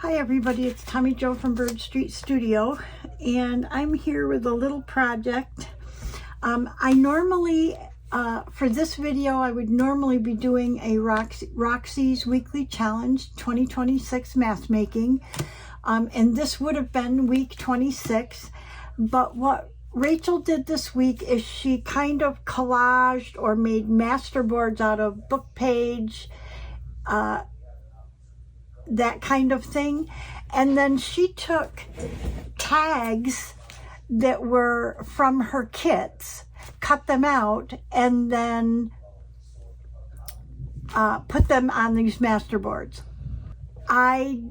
Hi everybody, it's Tommy Jo from Bird Street Studio, and I'm here with a little project. I normally, for this video, I would normally be doing a Roxy's Weekly Challenge 2026 mask making, and this would have been week 26, but what Rachel did this week is she kind of collaged or made masterboards out of book page, that kind of thing. And then she took tags that were from her kits, cut them out, and then put them on these masterboards. I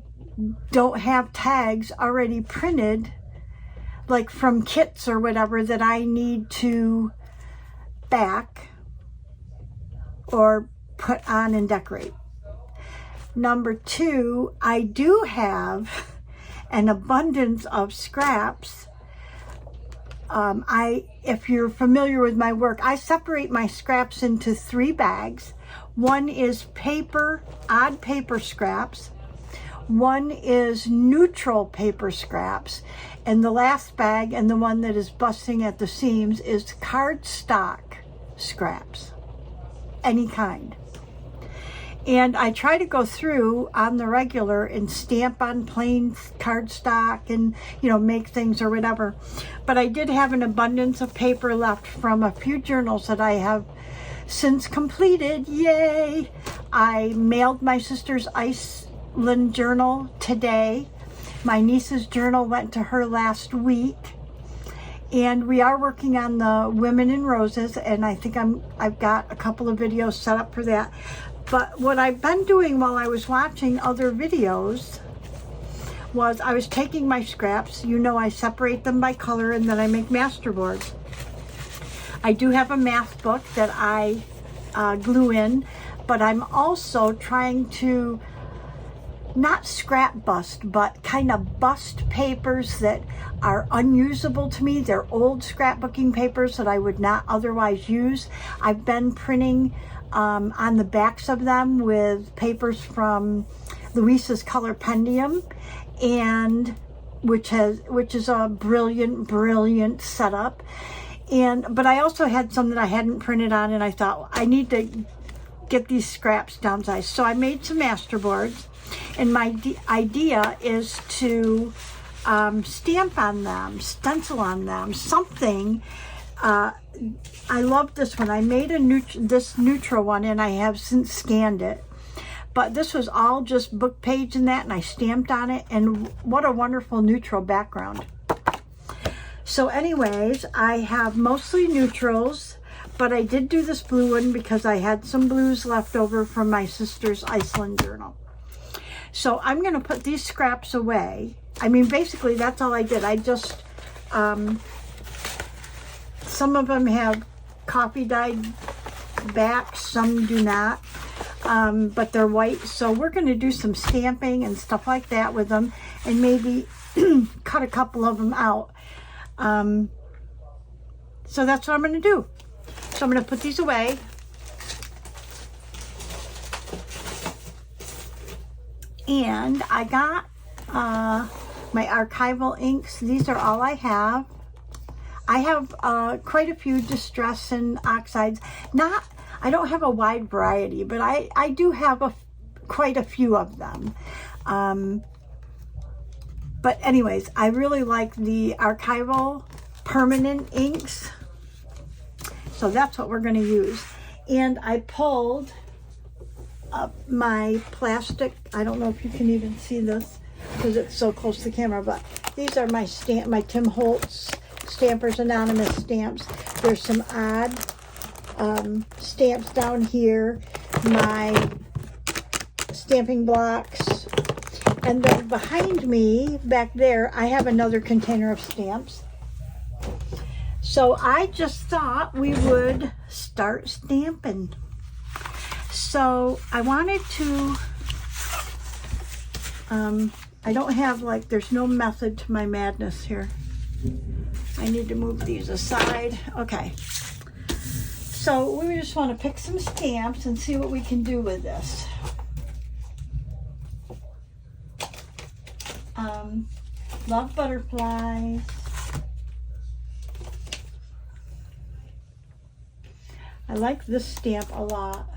don't have tags already printed, like from kits or whatever, that I need to back or put on and decorate. Number two, I do have an abundance of scraps. If you're familiar with my work, I separate my scraps into 3 bags. One is paper, odd paper scraps. One is neutral paper scraps. And the last bag, and the one that is busting at the seams, is cardstock scraps, any kind. And I try to go through on the regular and stamp on plain cardstock and, you know, make things or whatever. But I did have an abundance of paper left from a few journals that I have since completed. Yay! I mailed my sister's Iceland journal today. My niece's journal went to her last week. And we are working on the Women in Roses, and I think I've got a couple of videos set up for that. But what I've been doing while I was watching other videos was I was taking my scraps. You know, I separate them by color and then I make masterboards. I do have a math book that I glue in, but I'm also trying to not scrap bust, but kind of bust papers that are unusable to me. They're old scrapbooking papers that I would not otherwise use. Is been printing on the backs of them with papers from Louisa's Colorpendium, and which is a brilliant setup. But I also had some that I hadn't printed on, and I thought I need to get these scraps downsized. So I made some masterboards, and my idea is to stamp on them, stencil on them, something. I love this one. I made this neutral one, and I have since scanned it. But this was all just book page and that, and I stamped on it, and what a wonderful neutral background. So anyways, I have mostly neutrals, but I did do this blue one because I had some blues left over from my sister's Iceland journal. So I'm going to put these scraps away. I mean, basically, that's all I did. I just, some of them have coffee dyed backs, some do not, but they're white. So we're going to do some stamping and stuff like that with them, and maybe cut a couple of them out. So that's what I'm going to do. So I'm going to put these away. And I got my archival inks. These are all I have. I have quite a few Distress and Oxides. I don't have a wide variety, but I do have quite a few of them. But anyways, I really like the archival permanent inks. So that's what we're going to use. And I pulled up my plastic. I don't know if you can even see this because it's so close to the camera, but these are my Tim Holtz Stampers Anonymous stamps. There's some odd stamps down here, my stamping blocks, and then behind me back there I have another container of stamps. So I just thought we would start stamping. So I wanted to I don't have, like, there's no method to my madness here. I need to move these aside. Okay. So we just want to pick some stamps and see what we can do with this. Love butterflies. I like this stamp a lot.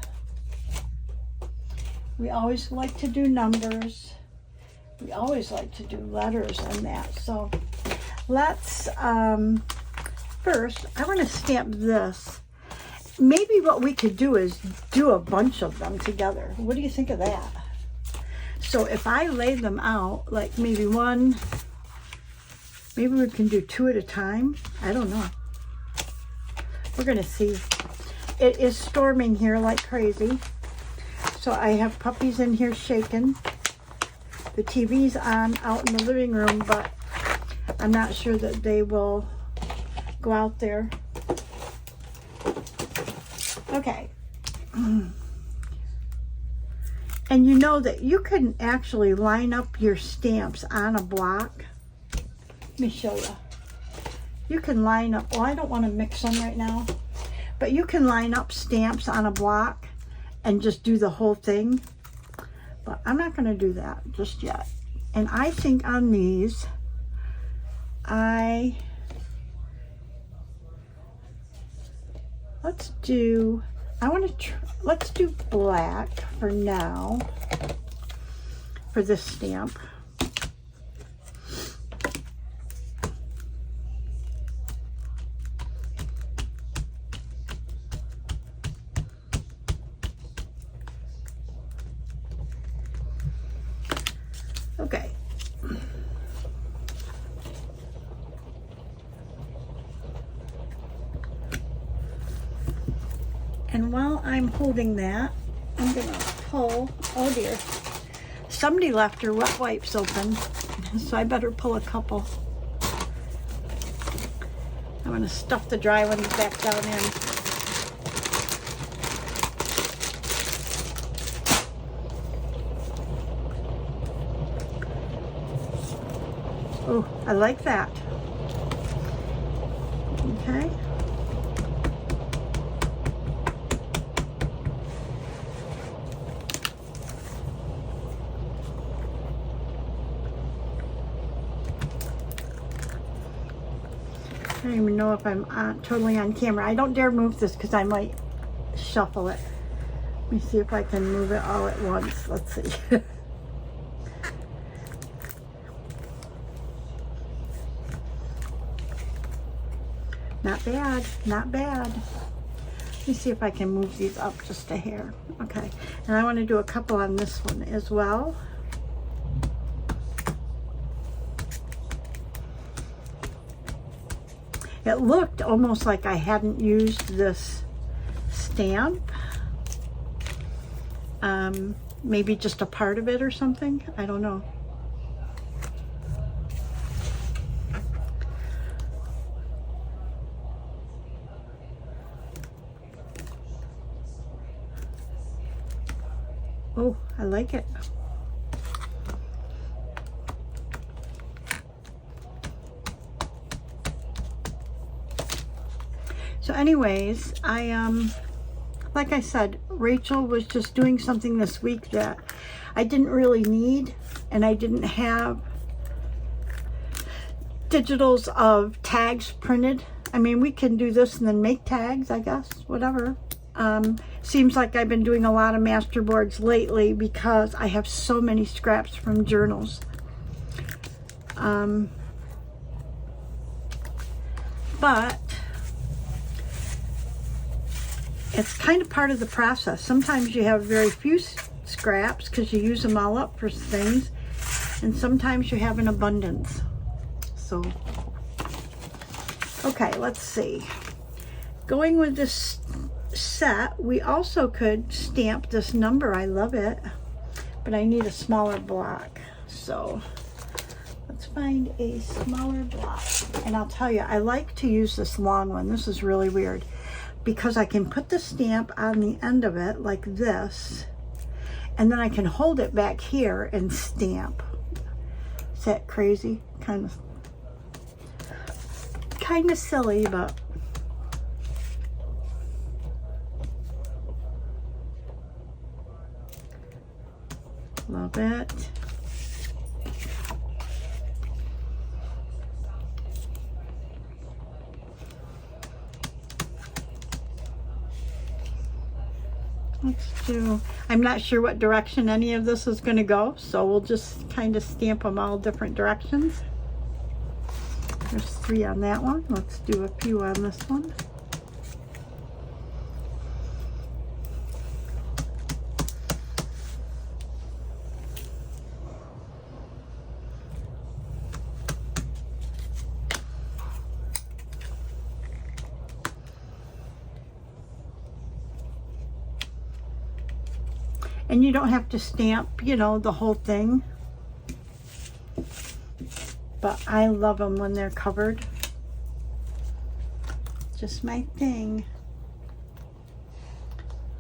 We always like to do numbers. We always like to do letters on that. So let's, first, I want to stamp this. Maybe what we could do is do a bunch of them together. What do you think of that? So if I lay them out, like maybe one, maybe we can do 2 at a time. I don't know. We're going to see. It is storming here like crazy. So I have puppies in here shaking. The TV's on out in the living room, but I'm not sure that they will go out there. Okay. And you know that you can actually line up your stamps on a block. Let me show you. You can line up, well, I don't want to mix them right now, but you can line up stamps on a block and just do the whole thing. But I'm not going to do that just yet. And I think on these, let's do black for now for this stamp. Okay. And while I'm holding that, I'm going to pull, oh dear, somebody left her wet wipes open, so I better pull a couple. I'm going to stuff the dry ones back down in. Oh, I like that. Okay. I don't even know if I'm totally on camera. I don't dare move this because I might shuffle it. Let me see if I can move it all at once. Let's see. Not bad, not bad. Let me see if I can move these up just a hair. Okay, and I want to do a couple on this one as well. It looked almost like I hadn't used this stamp. Maybe just a part of it or something. I don't know. Oh, I like it. So anyways, like I said, Rachel was just doing something this week that I didn't really need, and I didn't have digitals of tags printed. I mean, we can do this and then make tags, I guess, whatever. Seems like I've been doing a lot of masterboards lately because I have so many scraps from journals. But it's kind of part of the process. Sometimes you have very few scraps because you use them all up for things, and sometimes you have an abundance. So, okay, let's see. Going with this set, we also could stamp this number. I love it, but I need a smaller block. So let's find a smaller block. And I'll tell you, I like to use this long one. This is really weird because I can put the stamp on the end of it like this, and then I can hold it back here and stamp. Is that crazy? Kind of silly, but love it. I'm not sure what direction any of this is going to go, so we'll just kind of stamp them all different directions. There's 3 on that one. Let's do a few on this one. And you don't have to stamp, you know, the whole thing. But I love them when they're covered. Just my thing.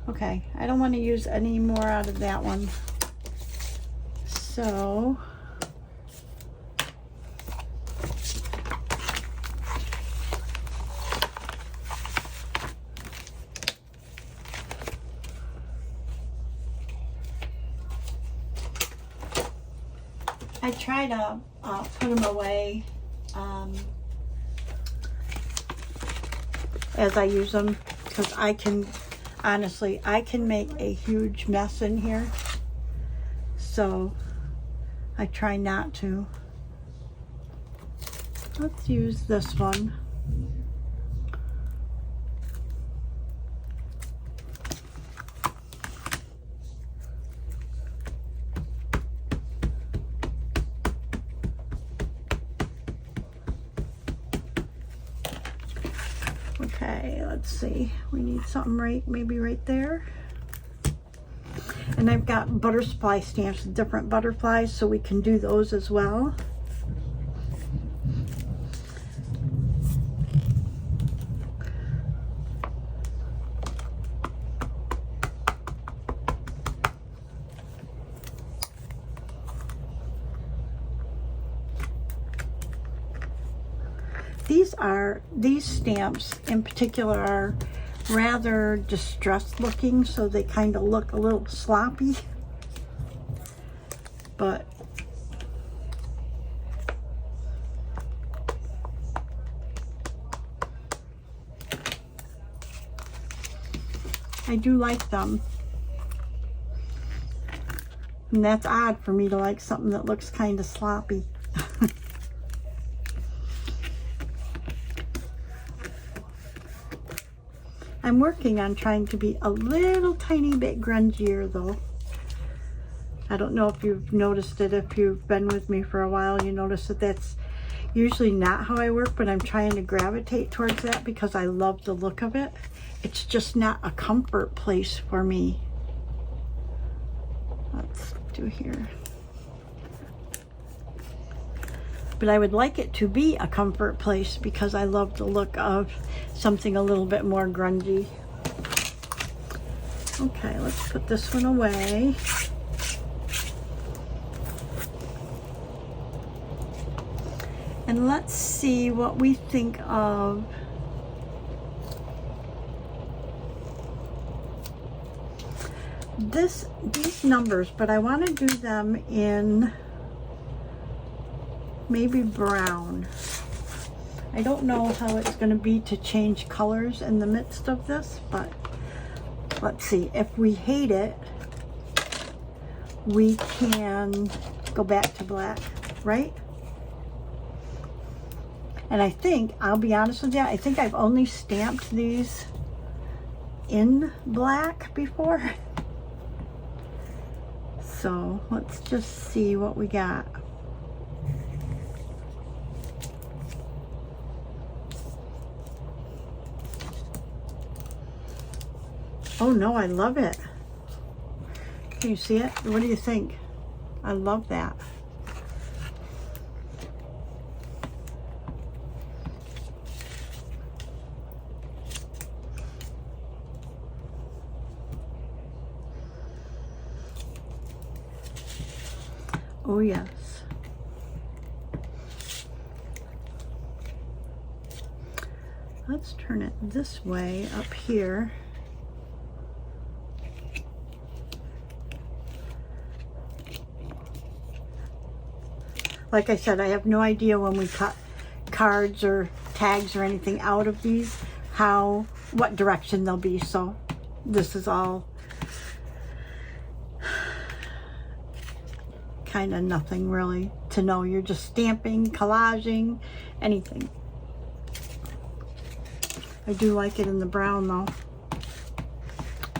Okay, I don't want to use any more out of that one. So I try to put them away as I use them, because I can, honestly, I can make a huge mess in here. So I try not to. Let's use this one. Okay, let's see. We need something maybe right there. And I've got butterfly stamps, different butterflies, so we can do those as well. These stamps in particular are rather distressed looking, so they kind of look a little sloppy, but I do like them. And that's odd for me to like something that looks kind of sloppy. I'm working on trying to be a little tiny bit grungier though. I don't know if you've noticed it. If you've been with me for a while, you notice that that's usually not how I work, but I'm trying to gravitate towards that because I love the look of it. It's just not a comfort place for me. Let's do here. But I would like it to be a comfort place because I love the look of something a little bit more grungy. Okay, let's put this one away. And let's see what we think of these numbers, but I want to do them in maybe brown. I don't know how it's going to be to change colors in the midst of this, but let's see. If we hate it, we can go back to black, right? And I think, I'll be honest with you, I think I've only stamped these in black before. So let's just see what we got. Oh no, I love it. Can you see it? What do you think? I love that. Oh yes. Let's turn it this way up here. Like I said, I have no idea when we cut cards or tags or anything out of these, what direction they'll be. So this is all kind of nothing really to know. You're just stamping, collaging, anything. I do like it in the brown though.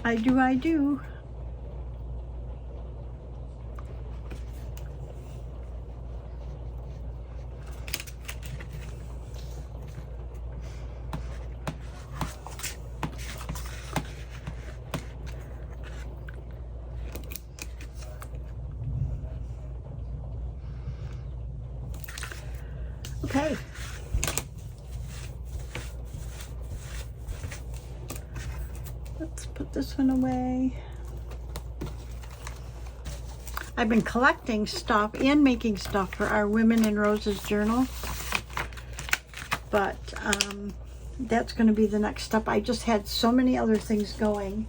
I do. Okay. Let's put this one away. I've been collecting stuff and making stuff for our Women in Roses journal, but that's going to be the next step. I just had so many other things going.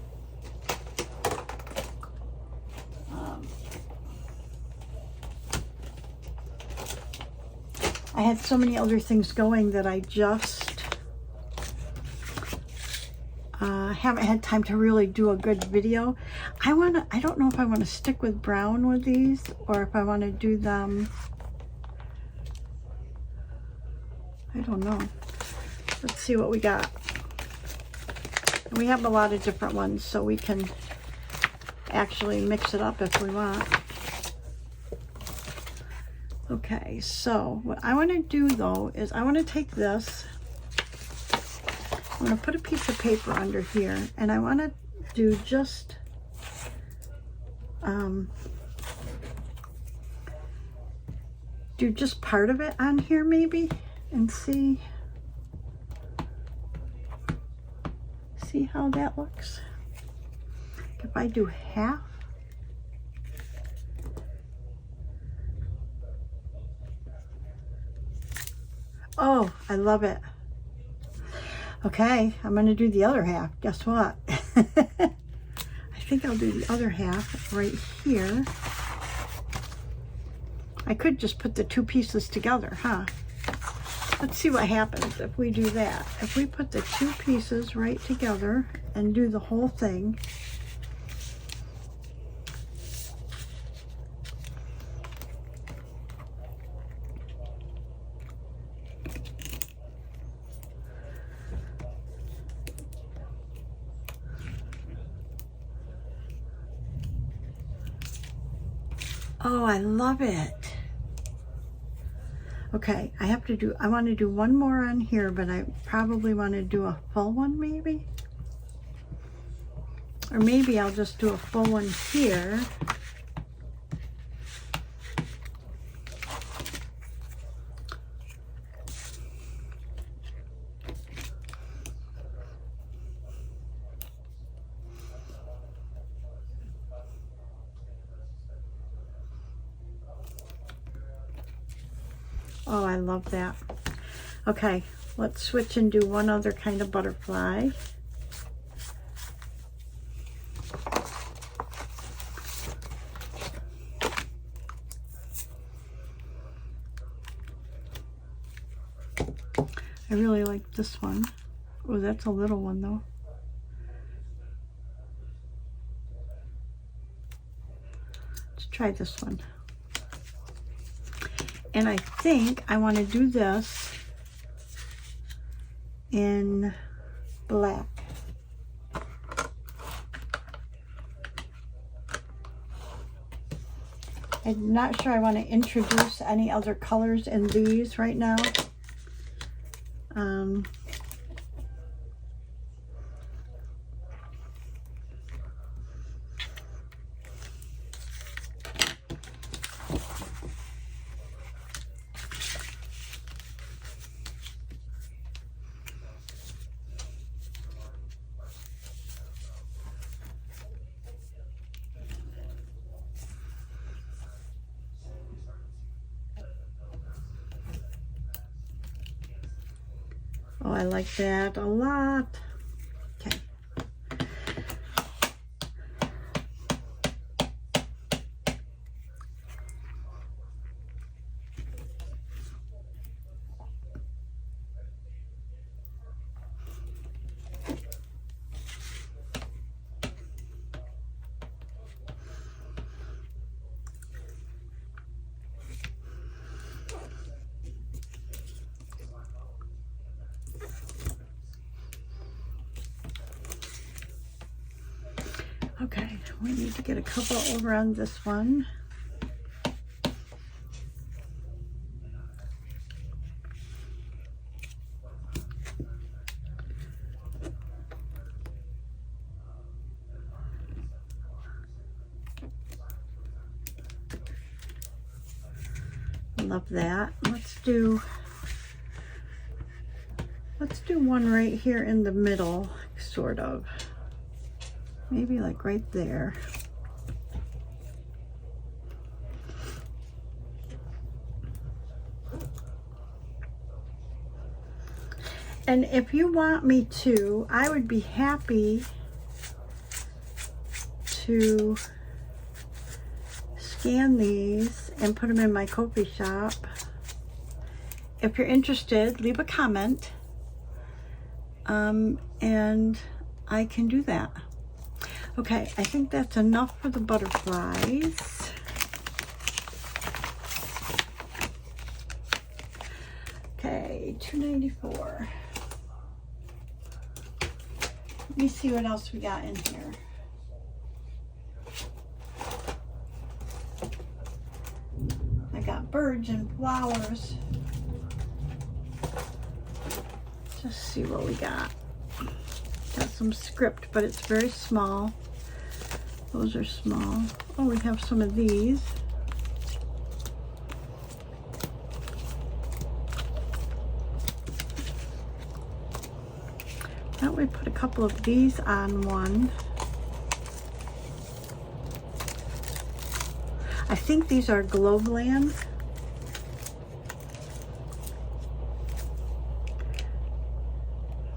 I had so many other things going that I just haven't had time to really do a good video. I don't know if I want to stick with brown with these or if I want to do them. I don't know. Let's see what we got. We have a lot of different ones, so we can actually mix it up if we want. Okay, so what I want to do though is I want to take this, I'm going to put a piece of paper under here, and I want to do just part of it on here maybe, and see how that looks. If I do half. Oh, I love it. Okay, I'm going to do the other half. Guess what? I think I'll do the other half right here. I could just put the two pieces together, huh? Let's see what happens if we do that. If we put the two pieces right together and do the whole thing. Oh, I love it. Okay, I want to do one more on here, but I probably want to do a full one maybe. Or maybe I'll just do a full one here. Oh, I love that. Okay, let's switch and do one other kind of butterfly. I really like this one. Oh, that's a little one though. Let's try this one. And I think I want to do this in black. I'm not sure I want to introduce any other colors in these right now. Oh, I like that a lot. Okay. we need to get a couple over on this one. Love that. Let's do one right here in the middle, sort of. Maybe like right there. And if you want me to, I would be happy to scan these and put them in my Ko-fi shop. If you're interested, leave a comment, and I can do that. Okay, I think that's enough for the butterflies. Okay, $2.94. Let me see what else we got in here. I got birds and flowers. Just see what we got. Got some script, but it's very small. Those are small. Oh, we have some of these. Now we put a couple of these on one. I think these are Globeland.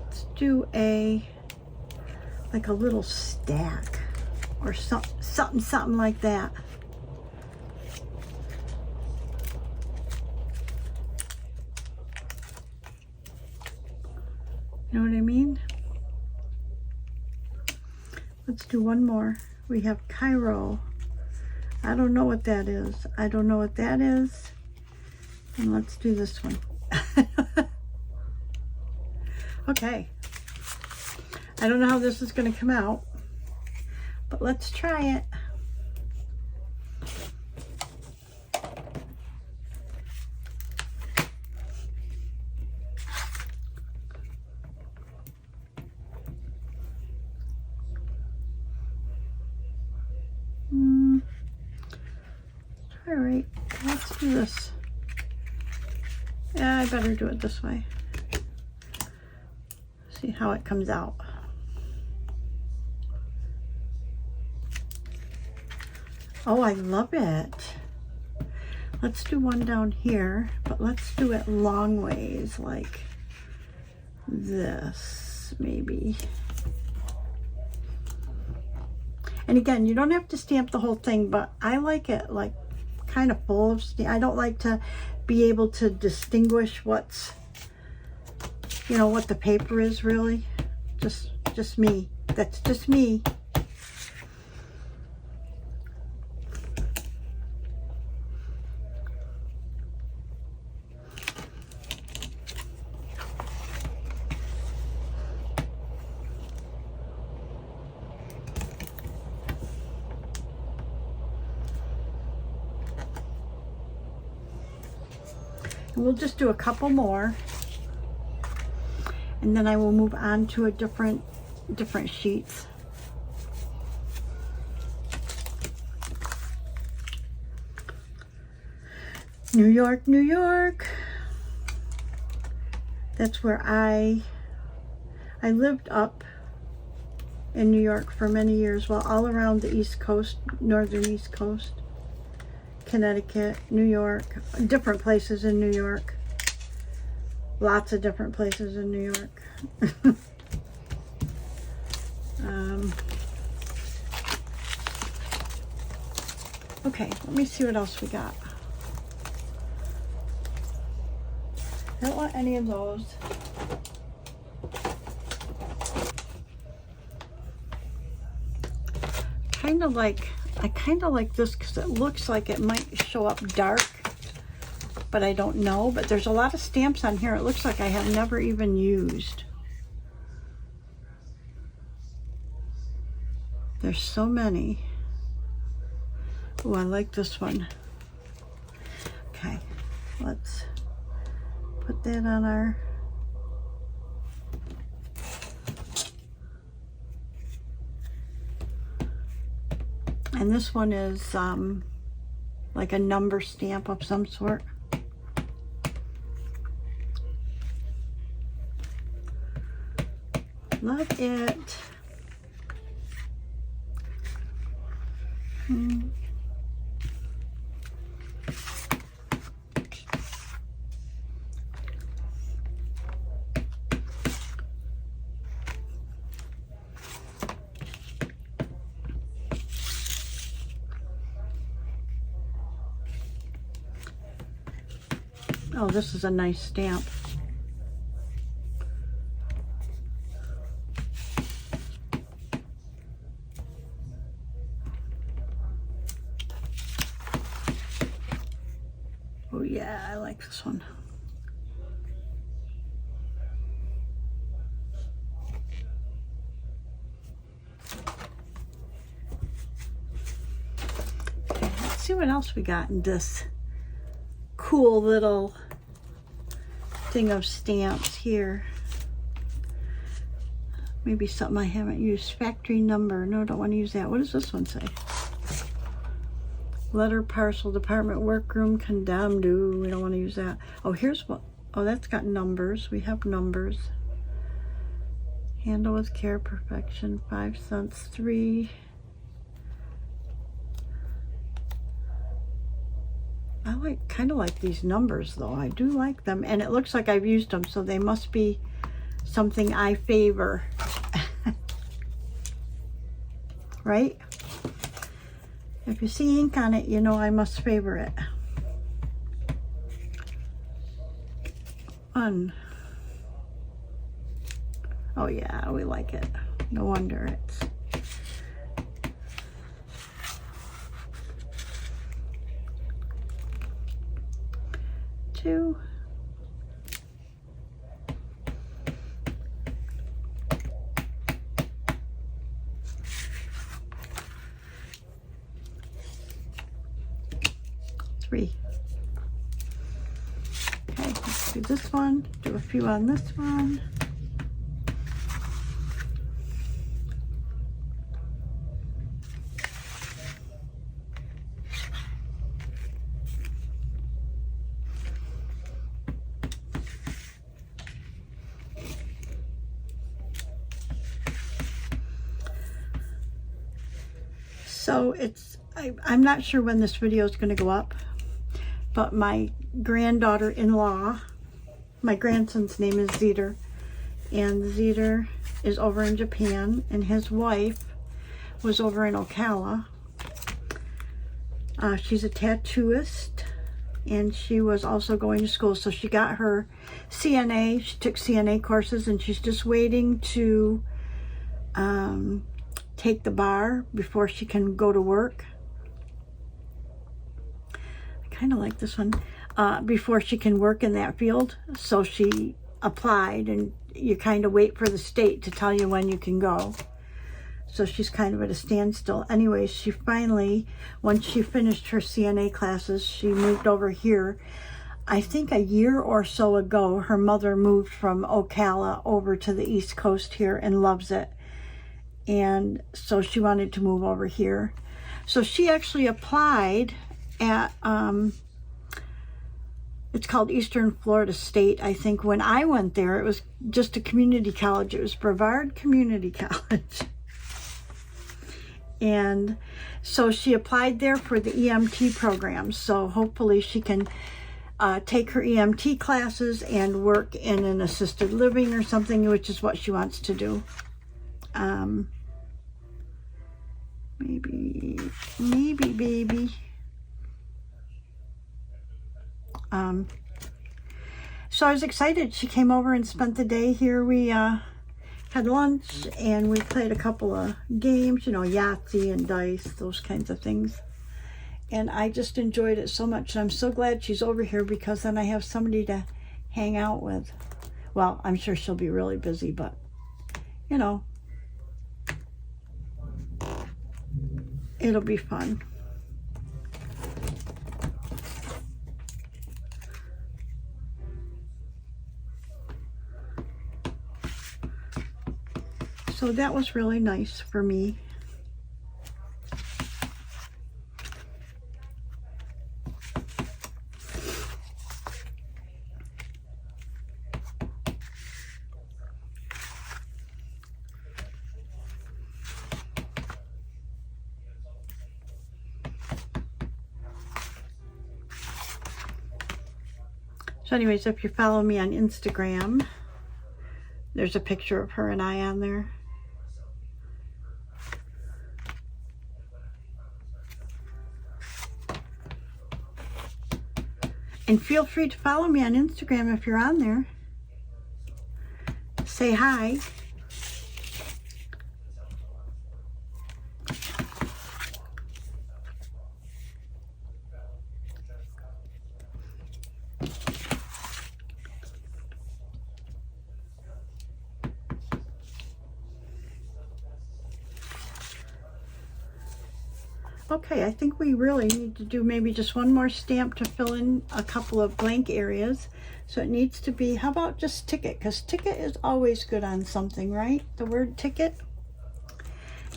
Let's do like a little stack or something like that. You know what I mean? Let's do one more. We have Cairo. I don't know what that is. I don't know what that is. And let's do this one. Okay. I don't know how this is going to come out, but let's try it. All right, let's do this. Yeah, I better do it this way. See how it comes out. Oh, I love it. Let's do one down here, but let's do it long ways, like this, maybe. And again, you don't have to stamp the whole thing, but I like it like kind of full of stamp. I don't like to be able to distinguish what's, you know, what the paper is really. Just me. That's just me. And we'll just do a couple more, and then I will move on to a different sheets. New York, New York. That's where I lived up in New York for many years, well, all around the East Coast, northern East Coast. Connecticut, New York, different places in New York. Lots of different places in New York. Okay, let me see what else we got. I don't want any of those. I kind of like this because it looks like it might show up dark, but I don't know. But there's a lot of stamps on here. It looks like I have never even used. There's so many. Oh, I like this one. Okay, let's put that on our... And this one is like a number stamp of some sort. Love it. Oh, this is a nice stamp. Oh yeah, I like this one. Okay, let's see what else we got in this cool little thing of stamps here. Maybe something I haven't used. Factory number. No, don't want to use that. What does this one say? Letter, parcel, department, workroom, condemned. Ooh, we don't want to use that. Oh, here's what. Oh, that's got numbers. We have numbers. Handle with care, perfection, 5 cents, 3. I kind of like these numbers though. I do like them, and it looks like I've used them, so they must be something I favor. Right? If you see ink on it, you know I must favor it. 1. Oh yeah, we like it. No wonder it's... 2. 3. Okay, let's do this one. Do a few on this one. So I'm not sure when this video is going to go up, but my granddaughter-in-law, my grandson's name is Zeter, and Zeter is over in Japan, and his wife was over in Ocala. She's a tattooist, and she was also going to school, so she got her CNA. She took CNA courses, and she's just waiting to take the bar before she can go to work. I kind of like this one. Before she can work in that field, so she applied, and you kind of wait for the state to tell you when you can go. So she's kind of at a standstill. Anyways, she finally, once she finished her CNA classes, she moved over here. I think a year or so ago, her mother moved from Ocala over to the East Coast here and loves it. And so she wanted to move over here. So she actually applied at, it's called Eastern Florida State. I think when I went there, it was just a community college. It was Brevard Community College. And so she applied there for the EMT program. So hopefully she can take her EMT classes and work in an assisted living or something, which is what she wants to do. Maybe baby. So I was excited. She came over and spent the day here. We had lunch and we played a couple of games, you know, Yahtzee and dice, those kinds of things. And I just enjoyed it so much. And I'm so glad she's over here, because then I have somebody to hang out with. Well, I'm sure she'll be really busy, but you know, it'll be fun. So that was really nice for me. So anyways, if you follow me on Instagram, there's a picture of her and I on there. And feel free to follow me on Instagram if you're on there. Say hi. Okay, I think we really need to do maybe just one more stamp to fill in a couple of blank areas. So it needs to be, how about just ticket? Because ticket is always good on something, right? The word ticket.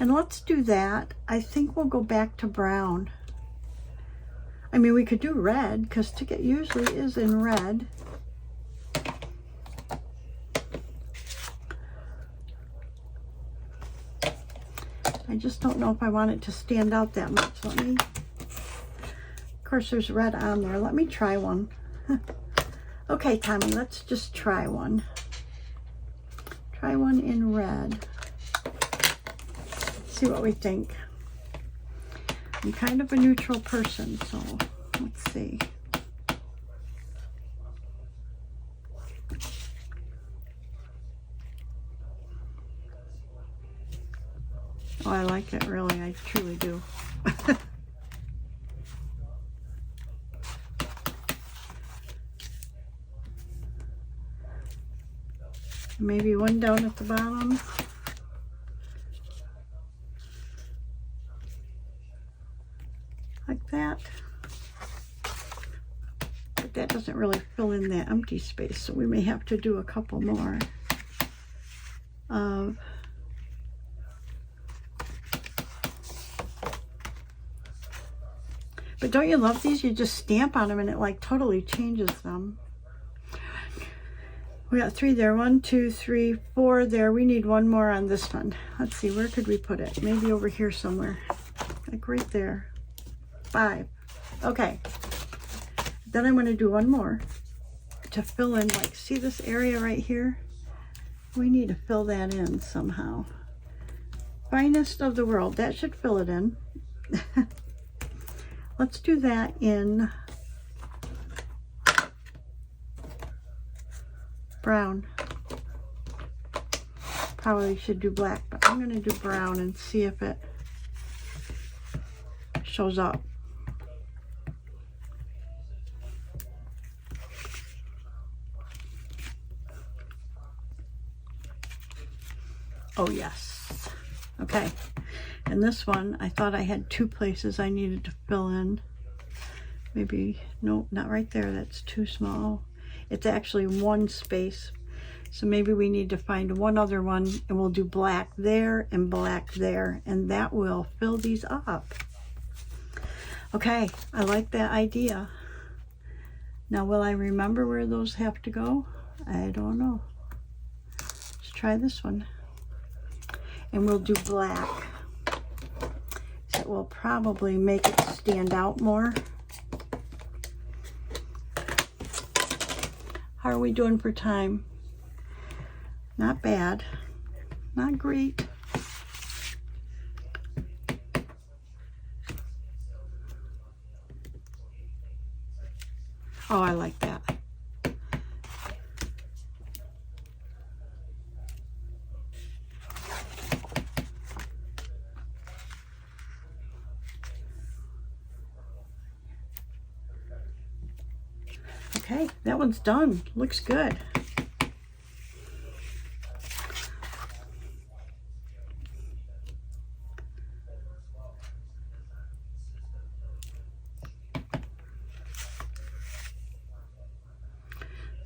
And let's do that. I think we'll go back to brown. I mean, we could do red because ticket usually is in red. I just don't know if I want it to stand out that much. Let me, of course there's red on there. Let me try one. Okay, Tommy, let's just try one. Try one in red. See what we think. I'm kind of a neutral person, so let's see. Oh, I like it, really. I truly do. Maybe one down at the bottom. Like that. But that doesn't really fill in that empty space, so we may have to do a couple more of But don't you love these? You just stamp on them and it like totally changes them. We got 3 there. 1, 2, 3, 4 there. We need one more on this one. Let's see, where could we put it? Maybe over here somewhere. Like right there. 5. Okay. Then I'm going to do one more to fill in, like, see this area right here? We need to fill that in somehow. Finest of the world. That should fill it in. Let's do that in brown. Probably should do black, but I'm going to do brown and see if it shows up. Oh yes. Okay. And this one, I thought I had 2 places I needed to fill in. Maybe, no, not right there. That's too small. It's actually 1 space. So maybe we need to find one other one, and we'll do black there and black there, and that will fill these up. Okay, I like that idea. Now, will I remember where those have to go? I don't know. Let's try this one. And we'll do black. That will probably make it stand out more. How are we doing for time? Not bad. Not great. Oh, I like that. Okay, that one's done. Looks good.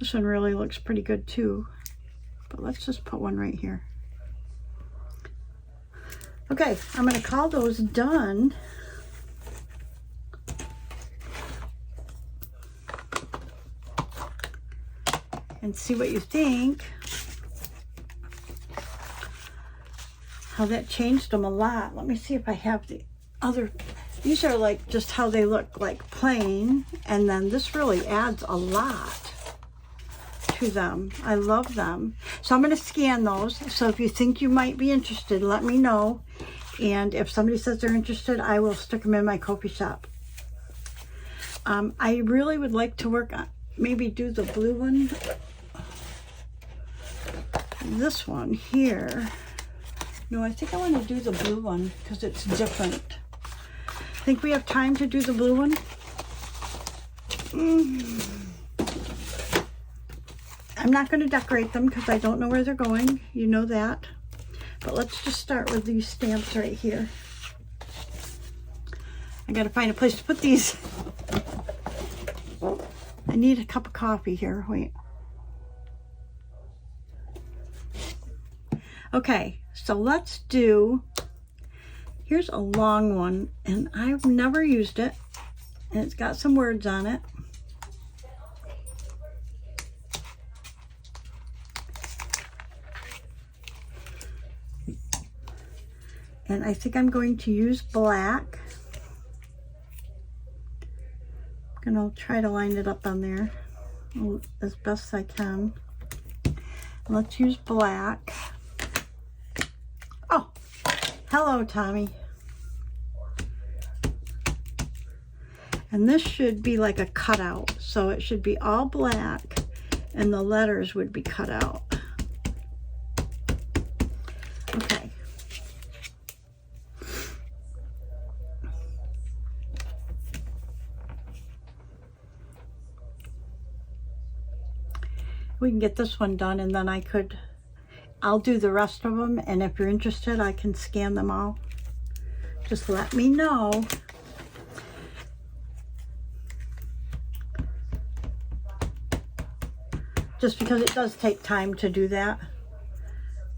This one really looks pretty good too, but let's just put one right here. Okay, I'm going to call those done. And see what you think. How that changed them a lot. Let me see if I have the other. These are like just how they look, like plain. And then this really adds a lot to them. I love them. So I'm going to scan those. So if you think you might be interested, let me know. And if somebody says they're interested, I will stick them in my Ko-fi shop. I really would like to work on, maybe do the blue one. This one here. No, I think I want to do the blue one because it's different. Think we have time to do the blue one? I'm not going to decorate them because I don't know where they're going. You know that. But let's just start with these stamps right here. I got to find a place to put these. I need a cup of coffee here. Wait. Okay, so let's do, here's a long one, and I've never used it, and it's got some words on it. And I think I'm going to use black. I'm going to try to line it up on there as best I can. Let's use black. Oh, hello, Tommy. And this should be like a cutout. So it should be all black and the letters would be cut out. Okay. We can get this one done and then I'll do the rest of them, and if you're interested, I can scan them all. Just let me know. Just because it does take time to do that.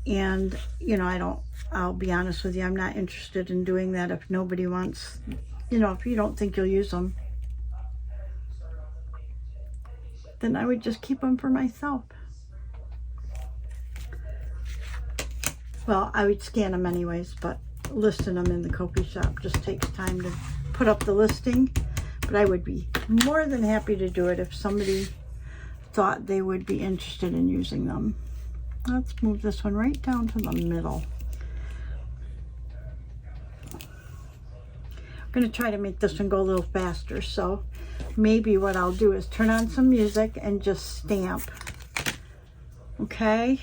And, you know, I'll be honest with you, I'm not interested in doing that if nobody wants, you know, if you don't think you'll use them. Then I would just keep them for myself. Well, I would scan them anyways, but listing them in the Ko-fi shop just takes time to put up the listing. But I would be more than happy to do it if somebody thought they would be interested in using them. Let's move this one right down to the middle. I'm going to try to make this one go a little faster, so maybe what I'll do is turn on some music and just stamp. Okay?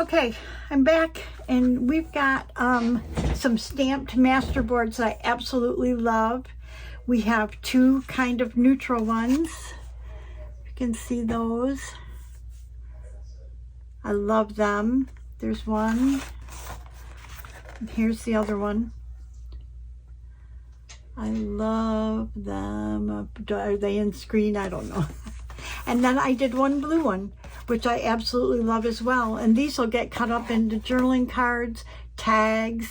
Okay, I'm back and we've got some stamped masterboards I absolutely love. We have two kind of neutral ones. You can see those. I love them. There's one. Here's the other one. I love them. Are they in screen? I don't know. And then I did one blue one, which I absolutely love as well. And these will get cut up into journaling cards, tags,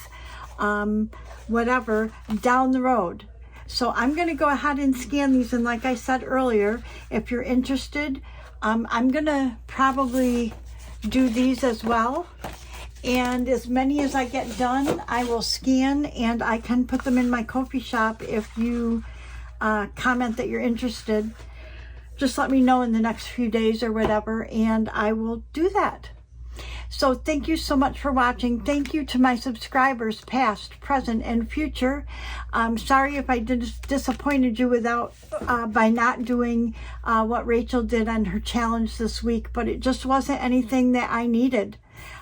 whatever, down the road. So I'm going to go ahead and scan these. And like I said earlier, if you're interested, I'm going to probably do these as well. And as many as I get done, I will scan and I can put them in my Ko-fi shop. If you comment that you're interested, just let me know in the next few days or whatever, and I will do that. So thank you so much for watching. Thank you to my subscribers, past, present, and future. I'm sorry if I disappointed you by not doing what Rachel did on her challenge this week, but it just wasn't anything that I needed.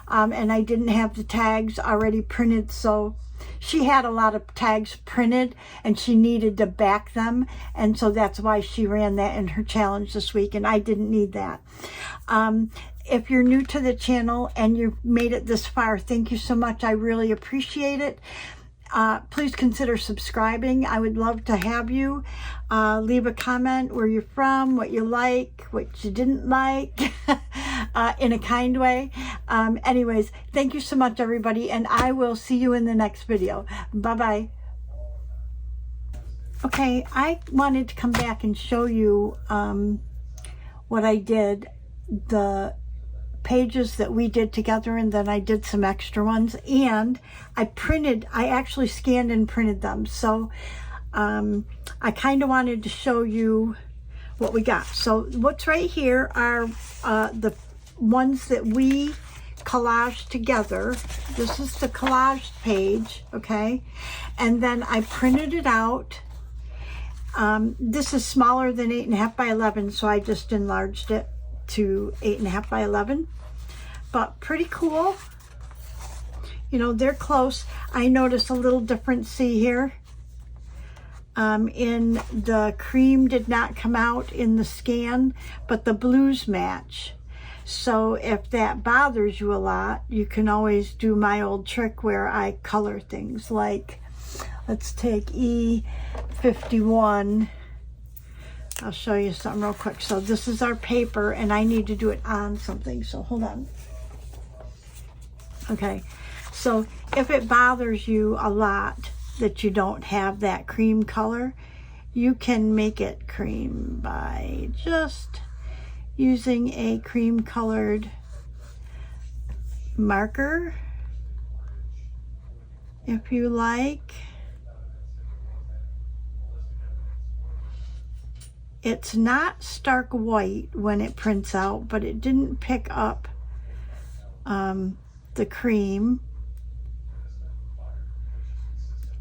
And I didn't have the tags already printed, so she had a lot of tags printed and she needed to back them, and so that's why she ran that in her challenge this week, and I didn't need that. If you're new to the channel and you've made it this far, thank you so much. I really appreciate it. Please consider subscribing. I would love to have you. Leave a comment where you're from, what you like, what you didn't like, in a kind way. Anyways, thank you so much, everybody, and I will see you in the next video. Bye-bye. Okay, I wanted to come back and show you what I did, the pages that we did together, and then I did some extra ones, and I actually scanned and printed them. So I kind of wanted to show you what we got. So what's right here are the ones that we collaged together. This is the collage page, okay? And then I printed it out. This is smaller than 8.5 by 11, so I just enlarged it to 8.5 by 11, but pretty cool. You know, they're close. I noticed a little difference, see here, in the cream did not come out in the scan, but the blues match. So if that bothers you a lot, you can always do my old trick where I color things. Like, let's take E51. I'll show you something real quick. So this is our paper, and I need to do it on something, so hold on. Okay, so if it bothers you a lot that you don't have that cream color, you can make it cream by just using a cream colored marker, if you like. It's not stark white when it prints out, but it didn't pick up the cream.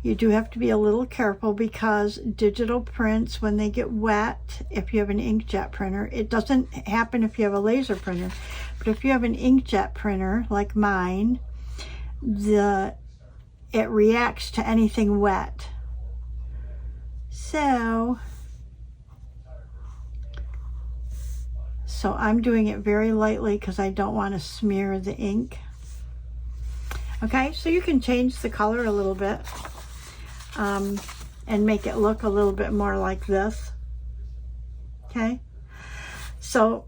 You do have to be a little careful because digital prints, when they get wet, if you have an inkjet printer, it doesn't happen if you have a laser printer, but if you have an inkjet printer like mine, it reacts to anything wet. So I'm doing it very lightly because I don't want to smear the ink. Okay, so you can change the color a little bit and make it look a little bit more like this. Okay, so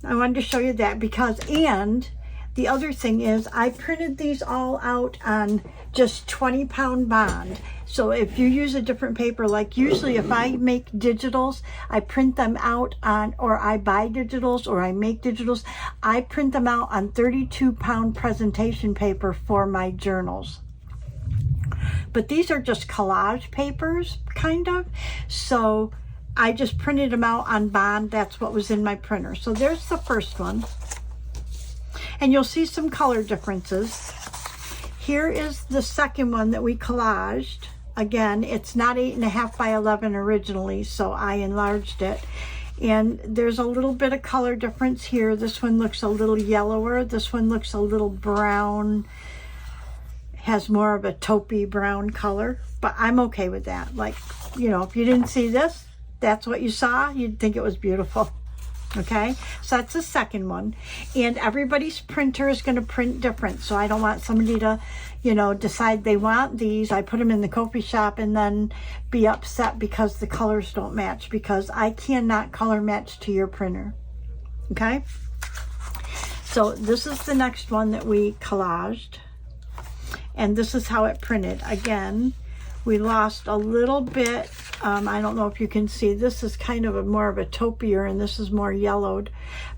I wanted to show you that because, and the other thing is I printed these all out on just 20-pound bond. So if you use a different paper, like usually if I make digitals, I print them out on, or I buy digitals or I make digitals, I print them out on 32-pound presentation paper for my journals. But these are just collage papers, kind of. So I just printed them out on bond. That's what was in my printer. So there's the first one. And you'll see some color differences. Here is the second one that we collaged. Again, it's not 8.5 by 11 originally, so I enlarged it. And there's a little bit of color difference here. This one looks a little yellower. This one looks a little brown, has more of a taupey brown color, but I'm okay with that. Like, you know, if you didn't see this, that's what you saw, you'd think it was beautiful. Okay, so that's the second one. And everybody's printer is going to print different, so I don't want somebody to, you know, decide they want these, I put them in the Ko-fi shop and then be upset because the colors don't match, because I cannot color match to your printer. Okay? So this is the next one that we collaged. And this is how it printed. Again, we lost a little bit. I don't know if you can see. This is kind of more of a taupier, and this is more yellowed.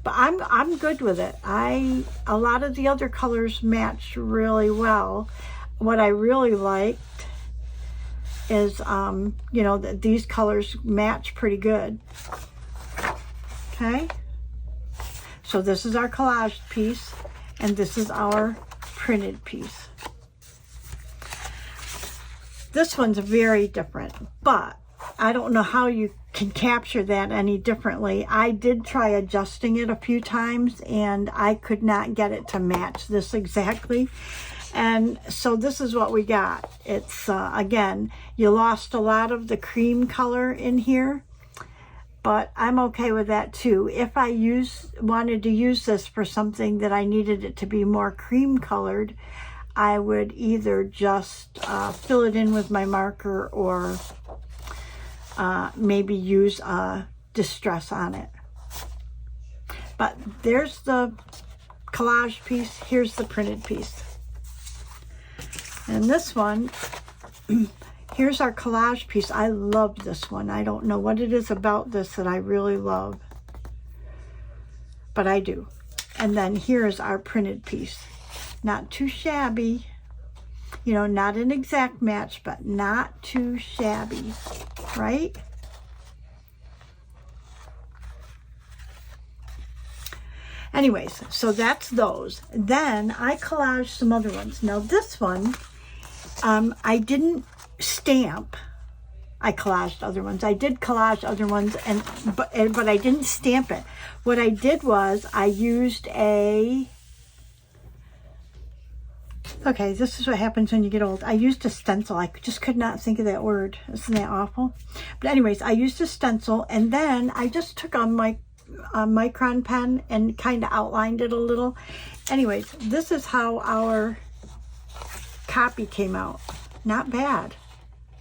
But I'm good with it. A lot of the other colors matched really well. What I really liked is, you know, that these colors match pretty good. Okay. So this is our collaged piece, and this is our printed piece. This one's very different, but I don't know how you can capture that any differently. I did try adjusting it a few times, and I could not get it to match this exactly. And so this is what we got. It's, again, you lost a lot of the cream color in here, but I'm okay with that too. If I wanted to use this for something that I needed it to be more cream colored, I would either just fill it in with my marker, or maybe use distress on it. But there's the collage piece. Here's the printed piece. And this one, here's our collage piece. I love this one. I don't know what it is about this that I really love, but I do. And then here's our printed piece. Not too shabby, you know, not an exact match, but not too shabby, right? Anyways, so that's those. Then I collaged some other ones. Now this one, I didn't stamp. I collaged other ones. I did collage other ones, but I didn't stamp it. What I did was I used okay, this is what happens when you get old. I used a stencil. I just could not think of that word. Isn't that awful? But anyways, I used a stencil, and then I just took a micron pen and kind of outlined it a little. Anyways, this is how our copy came out. Not bad.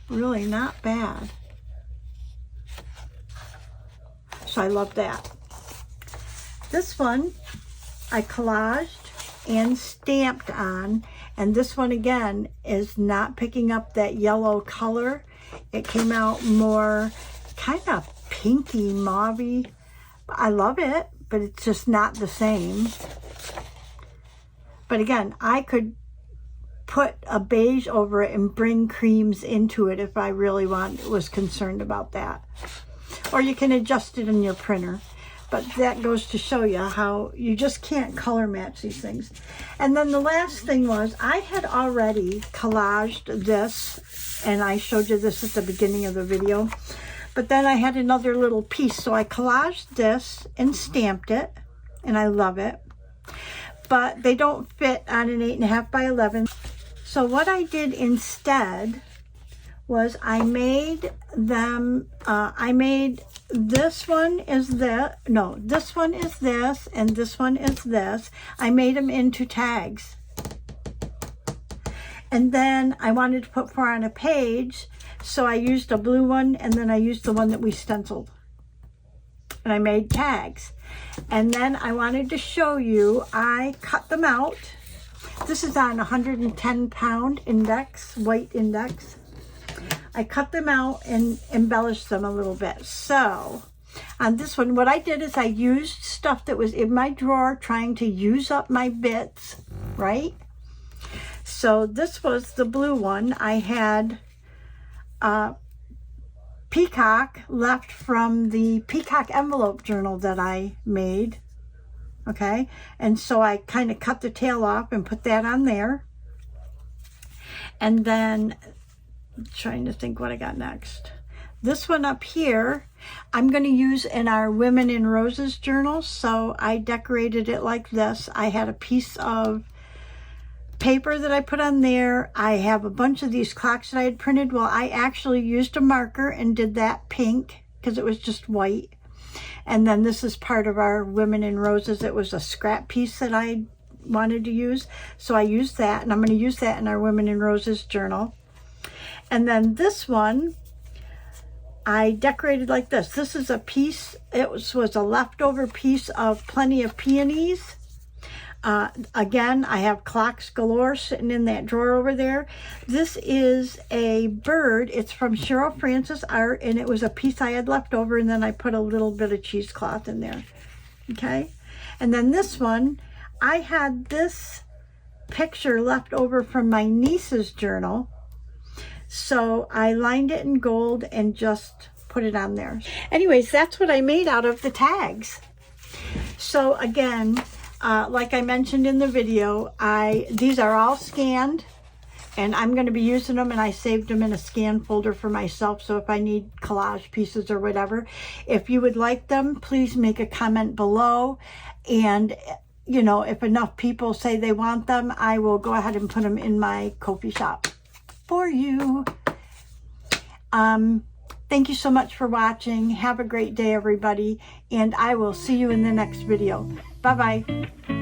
Really not bad. So I love that. This one I collaged and stamped on, and this one again is not picking up that yellow color. It came out more kind of pinky mauvey. I love it, but it's just not the same. But again, I could put a beige over it and bring creams into it if I really was concerned about that. Or you can adjust it in your printer. But that goes to show you how you just can't color match these things. And then the last thing was, I had already collaged this, and I showed you this at the beginning of the video. But then I had another little piece, so I collaged this and stamped it, and I love it. But they don't fit on an 8.5 by 11. So what I did instead was I made them, this one is this, no, this one is this, and this one is this. I made them into tags. And then I wanted to put 4 on a page, so I used a blue one, and then I used the one that we stenciled. And I made tags. And then I wanted to show you, I cut them out. This is on 110 pound index, white index. I cut them out and embellished them a little bit. So on this one, what I did is I used stuff that was in my drawer, trying to use up my bits, right? So this was the blue one. I had peacock left from the peacock envelope journal that I made. Okay, and so I kind of cut the tail off and put that on there. And then, I'm trying to think what I got next. This one up here, I'm going to use in our Women in Roses journal. So I decorated it like this. I had a piece of paper that I put on there. I have a bunch of these clocks that I had printed. Well, I actually used a marker and did that pink because it was just white. And then this is part of our Women in Roses. It was a scrap piece that I wanted to use. So I used that, and I'm going to use that in our Women in Roses journal. And then this one, I decorated like this. This is a piece, it was a leftover piece of Plenty of Peonies. Again, I have clocks galore sitting in that drawer over there. This is a bird. It's from Cheryl Francis Art, and it was a piece I had left over, and then I put a little bit of cheesecloth in there. Okay? And then this one, I had this picture left over from my niece's journal. So I lined it in gold and just put it on there. Anyways, that's what I made out of the tags. So again, like I mentioned in the video, these are all scanned, and I'm going to be using them, and I saved them in a scan folder for myself, so if I need collage pieces or whatever. If you would like them, please make a comment below, and you know, if enough people say they want them, I will go ahead and put them in my Ko-fi shop for you. Thank you so much for watching. Have a great day, everybody, and I will see you in the next video. Bye-bye.